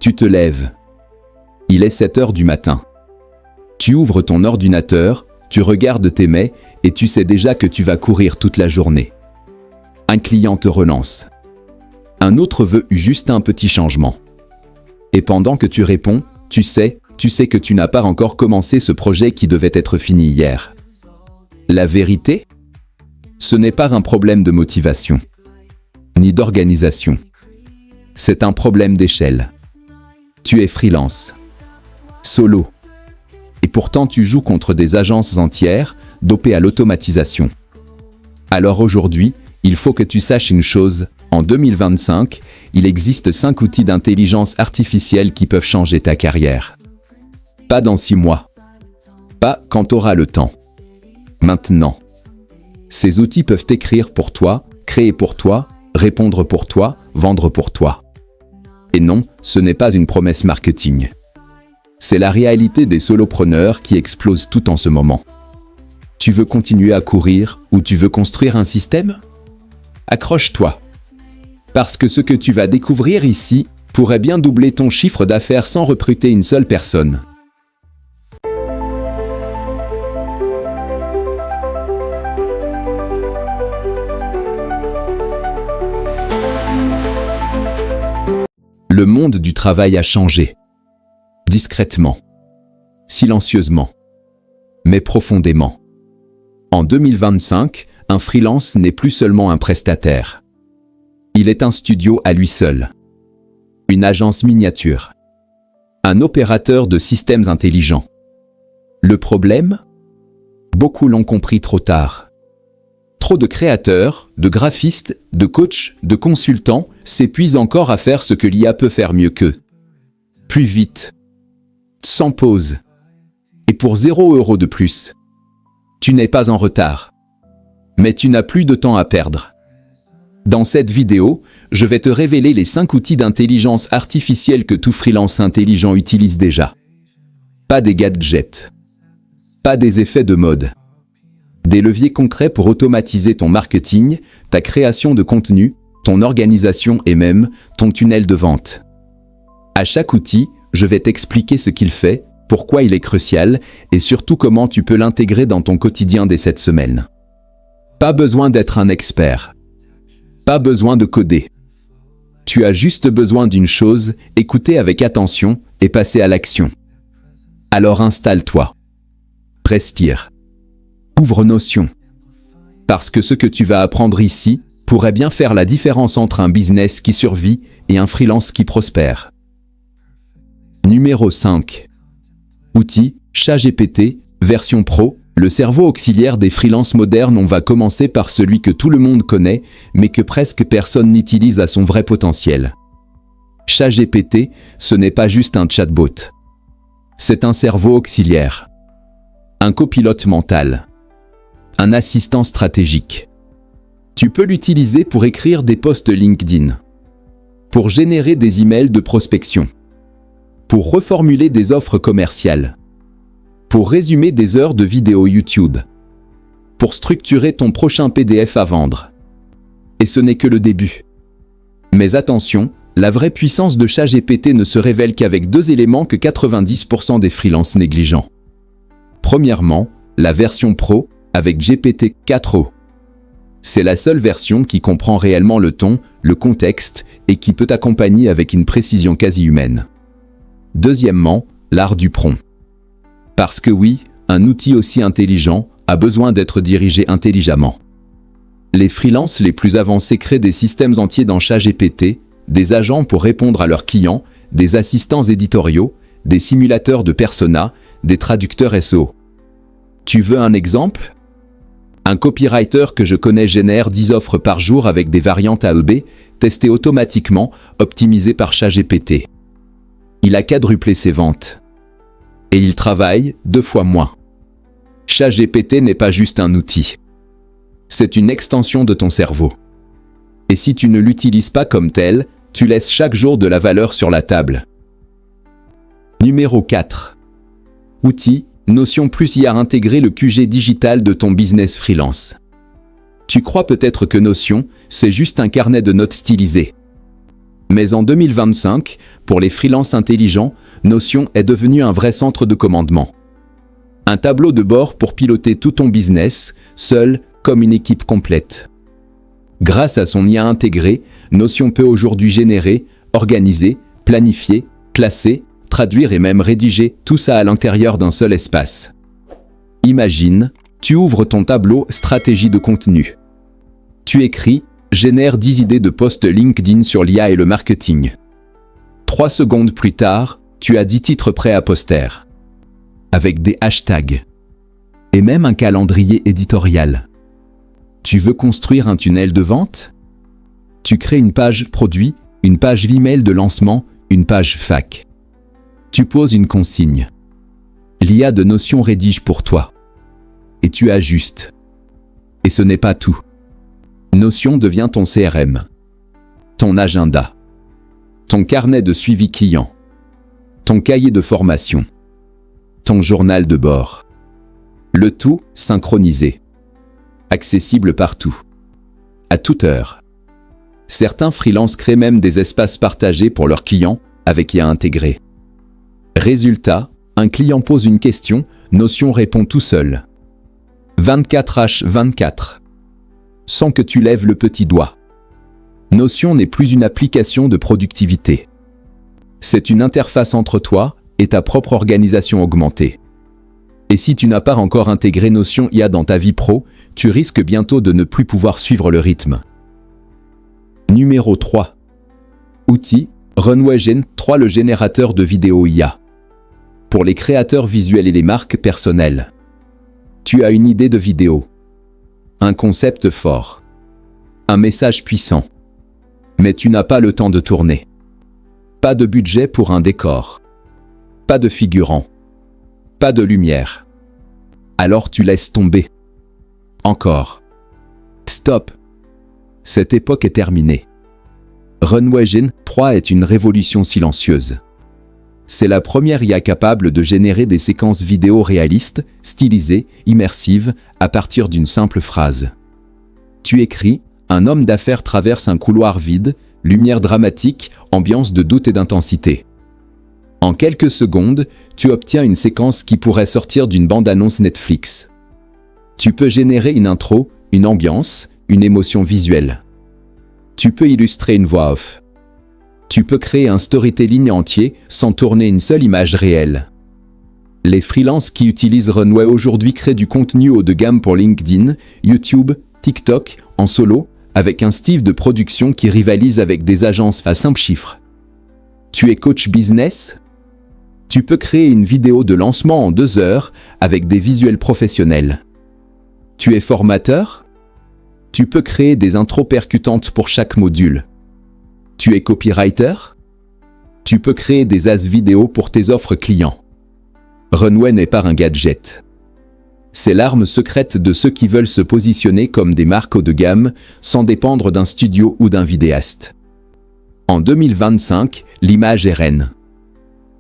Tu te lèves. Il est 7 heures du matin. Tu ouvres ton ordinateur, tu regardes tes mails et tu sais déjà que tu vas courir toute la journée. Un client te relance. Un autre veut juste un petit changement. Et pendant que tu réponds, tu sais que tu n'as pas encore commencé ce projet qui devait être fini hier. La vérité? Ce n'est pas un problème de motivation, ni d'organisation. C'est un problème d'échelle. Tu es freelance, solo. Et pourtant tu joues contre des agences entières, dopées à l'automatisation. Alors aujourd'hui, il faut que tu saches une chose, en 2025, il existe 5 outils d'intelligence artificielle qui peuvent changer ta carrière. Pas dans 6 mois. Pas quand tu auras le temps. Maintenant. Ces outils peuvent écrire pour toi, créer pour toi, répondre pour toi, vendre pour toi. Et non, ce n'est pas une promesse marketing. C'est la réalité des solopreneurs qui explosent tout en ce moment. Tu veux continuer à courir ou tu veux construire un système? Accroche-toi. Parce que ce que tu vas découvrir ici pourrait bien doubler ton chiffre d'affaires sans recruter une seule personne. Le monde du travail a changé. Discrètement. Silencieusement. Mais profondément. En 2025, un freelance n'est plus seulement un prestataire. Il est un studio à lui seul. Une agence miniature. Un opérateur de systèmes intelligents. Le problème? Beaucoup l'ont compris trop tard. Trop de créateurs, de graphistes, de coachs, de consultants s'épuisent encore à faire ce que l'IA peut faire mieux qu'eux. Plus vite. Sans pause. Et pour 0 € de plus. Tu n'es pas en retard. Mais tu n'as plus de temps à perdre. Dans cette vidéo, je vais te révéler les 5 outils d'intelligence artificielle que tout freelance intelligent utilise déjà. Pas des gadgets. Pas des effets de mode. Des leviers concrets pour automatiser ton marketing, ta création de contenu, ton organisation et même ton tunnel de vente. À chaque outil, je vais t'expliquer ce qu'il fait, pourquoi il est crucial et surtout comment tu peux l'intégrer dans ton quotidien dès cette semaine. Pas besoin d'être un expert. Pas besoin de coder. Tu as juste besoin d'une chose, écouter avec attention et passer à l'action. Alors installe-toi. Respire. Ouvre Notion. Parce que ce que tu vas apprendre ici pourrait bien faire la différence entre un business qui survit et un freelance qui prospère. Numéro 5. Outils, ChatGPT, version Pro, le cerveau auxiliaire des freelances modernes. On va commencer par celui que tout le monde connaît, mais que presque personne n'utilise à son vrai potentiel. ChatGPT, ce n'est pas juste un chatbot. C'est un cerveau auxiliaire. Un copilote mental. Un assistant stratégique. Tu peux l'utiliser pour écrire des posts LinkedIn. Pour générer des emails de prospection. Pour reformuler des offres commerciales. Pour résumer des heures de vidéos YouTube. Pour structurer ton prochain PDF à vendre. Et ce n'est que le début. Mais attention, la vraie puissance de ChatGPT ne se révèle qu'avec 2 éléments que 90% des freelances négligent. Premièrement, la version Pro avec GPT-4o. C'est la seule version qui comprend réellement le ton, le contexte et qui peut t'accompagner avec une précision quasi humaine. Deuxièmement, l'art du prompt. Parce que oui, un outil aussi intelligent a besoin d'être dirigé intelligemment. Les freelances les plus avancés créent des systèmes entiers dans ChatGPT, des agents pour répondre à leurs clients, des assistants éditoriaux, des simulateurs de persona, des traducteurs SEO. Tu veux un exemple? Un copywriter que je connais génère 10 offres par jour avec des variantes A, E, B, testées automatiquement, optimisées par ChatGPT. Il a quadruplé ses ventes. Et il travaille 2 fois moins. ChatGPT n'est pas juste un outil. C'est une extension de ton cerveau. Et si tu ne l'utilises pas comme tel, tu laisses chaque jour de la valeur sur la table. Numéro 4. Outils, Notion Plus y a intégré le QG digital de ton business freelance. Tu crois peut-être que Notion, c'est juste un carnet de notes stylisé. Mais en 2025, pour les freelances intelligents, Notion est devenu un vrai centre de commandement. Un tableau de bord pour piloter tout ton business, seul comme une équipe complète. Grâce à son IA intégré, Notion peut aujourd'hui générer, organiser, planifier, classer, traduire et même rédiger tout ça à l'intérieur d'un seul espace. Imagine, tu ouvres ton tableau stratégie de contenu. Tu écris « Génère 10 idées de posts LinkedIn sur l'IA et le marketing ». 3 secondes plus tard, tu as 10 titres prêts à poster. Avec des hashtags. Et même un calendrier éditorial. Tu veux construire un tunnel de vente? Tu crées une page produit, une page Vmail de lancement, une page FAQ. Tu poses une consigne. L'IA de Notion rédige pour toi. Et tu ajustes. Et ce n'est pas tout. Notion devient ton CRM. Ton agenda. Ton carnet de suivi client. Ton cahier de formation. Ton journal de bord. Le tout synchronisé. Accessible partout. À toute heure. Certains freelances créent même des espaces partagés pour leurs clients avec IA intégré. Résultat, un client pose une question, Notion répond tout seul. 24h24. Sans que tu lèves le petit doigt. Notion n'est plus une application de productivité. C'est une interface entre toi et ta propre organisation augmentée. Et si tu n'as pas encore intégré Notion IA dans ta vie pro, tu risques bientôt de ne plus pouvoir suivre le rythme. Numéro 3. Outil, Runway Gen 3, le générateur de vidéos IA. Pour les créateurs visuels et les marques personnelles. Tu as une idée de vidéo. Un concept fort. Un message puissant. Mais tu n'as pas le temps de tourner. Pas de budget pour un décor. Pas de figurant. Pas de lumière. Alors tu laisses tomber. Encore. Stop. Cette époque est terminée. Runway Gen 3 est une révolution silencieuse. C'est la première IA capable de générer des séquences vidéo réalistes, stylisées, immersives, à partir d'une simple phrase. Tu écris, un homme d'affaires traverse un couloir vide, lumière dramatique, ambiance de doute et d'intensité. En quelques secondes, tu obtiens une séquence qui pourrait sortir d'une bande-annonce Netflix. Tu peux générer une intro, une ambiance, une émotion visuelle. Tu peux illustrer une voix off. Tu peux créer un storytelling entier sans tourner une seule image réelle. Les freelances qui utilisent Runway aujourd'hui créent du contenu haut de gamme pour LinkedIn, YouTube, TikTok, en solo, avec un style de production qui rivalise avec des agences à simple chiffre. Tu es coach business? Tu peux créer une vidéo de lancement en 2 heures avec des visuels professionnels. Tu es formateur? Tu peux créer des intros percutantes pour chaque module. Tu es copywriter? Tu peux créer des as vidéo pour tes offres clients. Runway n'est pas un gadget. C'est l'arme secrète de ceux qui veulent se positionner comme des marques haut de gamme sans dépendre d'un studio ou d'un vidéaste. En 2025, l'image est reine.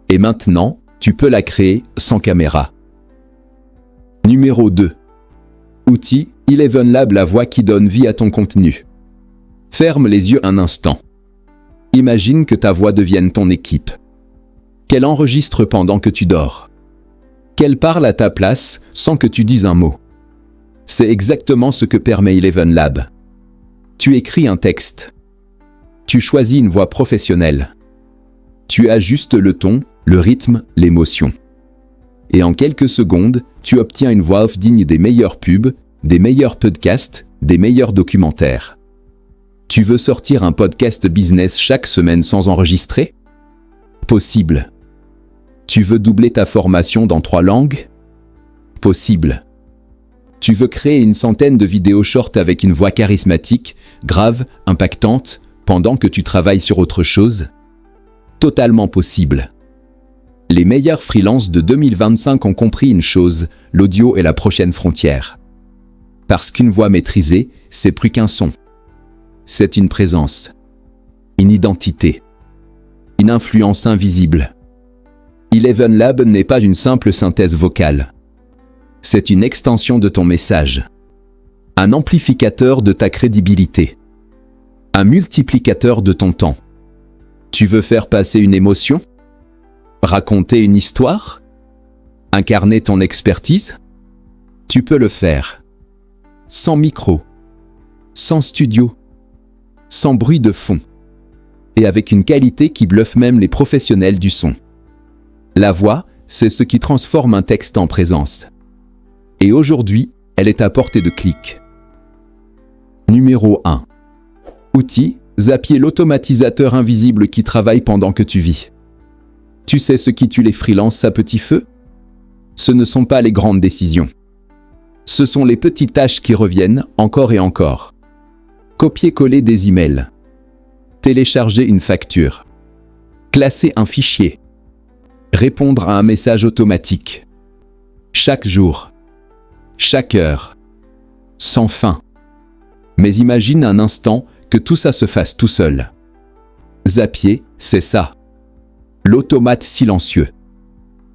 Et maintenant, tu peux la créer sans caméra. Numéro 2. Outil, Eleven Lab, la voix qui donne vie à ton contenu. Ferme les yeux un instant. Imagine que ta voix devienne ton équipe. Qu'elle enregistre pendant que tu dors. Qu'elle parle à ta place sans que tu dises un mot. C'est exactement ce que permet Eleven Lab. Tu écris un texte. Tu choisis une voix professionnelle. Tu ajustes le ton, le rythme, l'émotion. Et en quelques secondes, tu obtiens une voix off digne des meilleurs pubs, des meilleurs podcasts, des meilleurs documentaires. Tu veux sortir un podcast business chaque semaine sans enregistrer? Possible. Tu veux doubler ta formation dans 3 langues? Possible. Tu veux créer une centaine de vidéos short avec une voix charismatique, grave, impactante, pendant que tu travailles sur autre chose? Totalement possible. Les meilleurs freelances de 2025 ont compris une chose, l'audio est la prochaine frontière. Parce qu'une voix maîtrisée, c'est plus qu'un son. C'est une présence, une identité, une influence invisible. Eleven Lab n'est pas une simple synthèse vocale. C'est une extension de ton message, un amplificateur de ta crédibilité, un multiplicateur de ton temps, Tu veux faire passer une émotion? Raconter une histoire? Incarner ton expertise? Tu peux le faire. Sans micro, sans studio, sans bruit de fond, et avec une qualité qui bluffe même les professionnels du son. La voix, c'est ce qui transforme un texte en présence. Et aujourd'hui, elle est à portée de clic. Numéro 1. Outil, Zapier, l'automatisateur invisible qui travaille pendant que tu vis. Tu sais ce qui tue les freelances à petit feu? Ce ne sont pas les grandes décisions. Ce sont les petites tâches qui reviennent encore et encore. Copier-coller des emails. Télécharger une facture. Classer un fichier. Répondre à un message automatique. Chaque jour. Chaque heure. Sans fin. Mais imagine un instant que tout ça se fasse tout seul. Zapier, c'est ça. L'automate silencieux.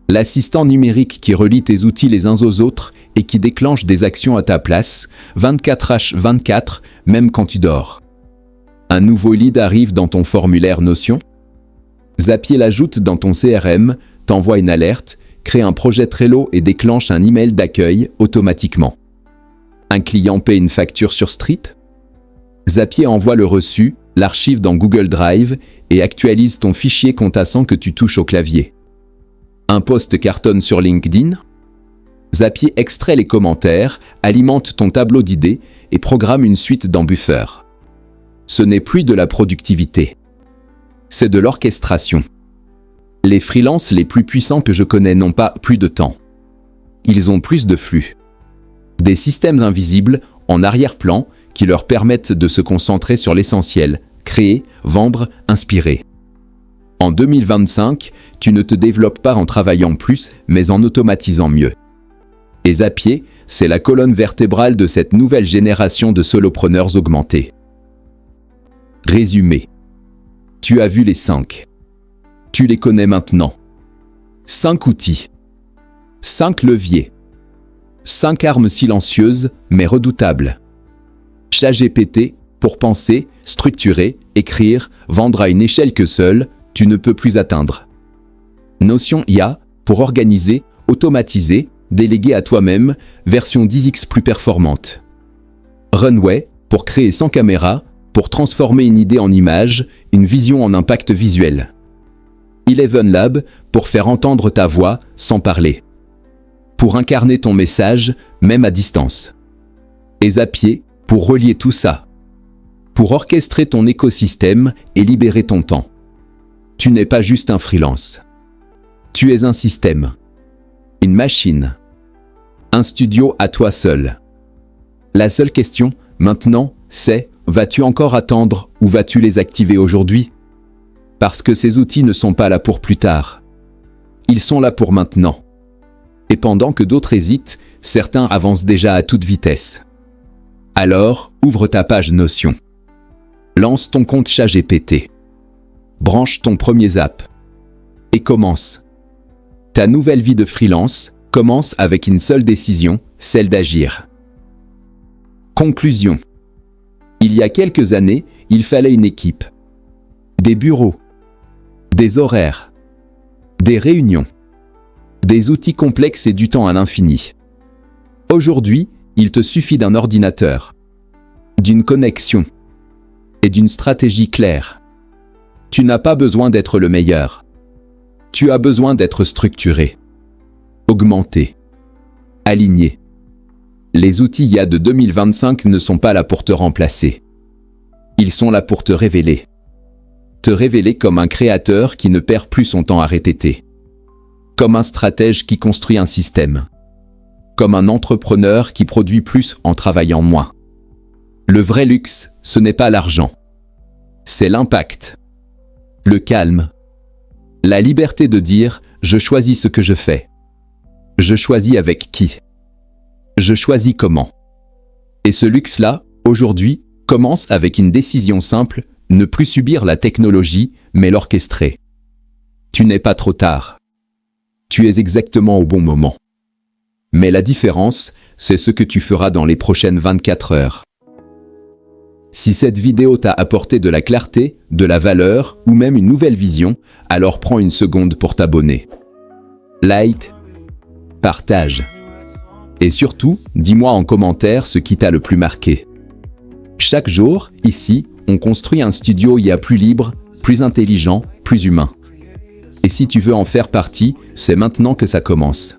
L'assistant numérique qui relie tes outils les uns aux autres et qui déclenche des actions à ta place, 24h24, même quand tu dors. Un nouveau lead arrive dans ton formulaire Notion? Zapier l'ajoute dans ton CRM, t'envoie une alerte, crée un projet Trello et déclenche un email d'accueil automatiquement. Un client paie une facture sur Street? Zapier envoie le reçu, l'archive dans Google Drive et actualise ton fichier compta sans que tu touches au clavier. Un post cartonne sur LinkedIn? Zapier extrait les commentaires, alimente ton tableau d'idées et programme une suite dans Buffer. Ce n'est plus de la productivité. C'est de l'orchestration. Les freelances les plus puissants que je connais n'ont pas plus de temps. Ils ont plus de flux. Des systèmes invisibles, en arrière-plan, qui leur permettent de se concentrer sur l'essentiel, créer, vendre, inspirer. En 2025, tu ne te développes pas en travaillant plus, mais en automatisant mieux. Et Zapier, c'est la colonne vertébrale de cette nouvelle génération de solopreneurs augmentés. Résumé. Tu as vu les 5. Tu les connais maintenant. 5 outils. 5 leviers. 5 armes silencieuses, mais redoutables. ChatGPT, pour penser, structurer, écrire, vendre à une échelle que seule, tu ne peux plus atteindre. Notion IA, pour organiser, automatiser, déléguer à toi-même, version 10x plus performante. Runway, pour créer sans caméra, pour transformer une idée en image, une vision en impact visuel. Eleven Lab, pour faire entendre ta voix sans parler. Pour incarner ton message, même à distance. Et Zapier, pour relier tout ça. Pour orchestrer ton écosystème et libérer ton temps. Tu n'es pas juste un freelance. Tu es un système. Une machine. Un studio à toi seul. La seule question, maintenant, c'est: vas-tu encore attendre ou vas-tu les activer aujourd'hui? Parce que ces outils ne sont pas là pour plus tard. Ils sont là pour maintenant. Et pendant que d'autres hésitent, certains avancent déjà à toute vitesse. Alors, ouvre ta page Notion. Lance ton compte ChatGPT. Branche ton premier Zap. Et commence. Ta nouvelle vie de freelance commence avec une seule décision, celle d'agir. Conclusion. Il y a quelques années, il fallait une équipe. Des bureaux. Des horaires. Des réunions. Des outils complexes et du temps à l'infini. Aujourd'hui, il te suffit d'un ordinateur, d'une connexion et d'une stratégie claire. Tu n'as pas besoin d'être le meilleur. Tu as besoin d'être structuré, augmenté, aligné. Les outils IA de 2025 ne sont pas là pour te remplacer. Ils sont là pour te révéler. Te révéler comme un créateur qui ne perd plus son temps à répéter. Comme un stratège qui construit un système. Comme un entrepreneur qui produit plus en travaillant moins. Le vrai luxe, ce n'est pas l'argent. C'est l'impact. Le calme. La liberté de dire « je choisis ce que je fais ». Je choisis avec qui. Je choisis comment. Et ce luxe-là, aujourd'hui, commence avec une décision simple, ne plus subir la technologie, mais l'orchestrer. Tu n'es pas trop tard. Tu es exactement au bon moment. Mais la différence, c'est ce que tu feras dans les prochaines 24 heures. Si cette vidéo t'a apporté de la clarté, de la valeur ou même une nouvelle vision, alors prends une seconde pour t'abonner. Like, partage. Et surtout, dis-moi en commentaire ce qui t'a le plus marqué. Chaque jour, ici, on construit un studio IA plus libre, plus intelligent, plus humain. Et si tu veux en faire partie, c'est maintenant que ça commence.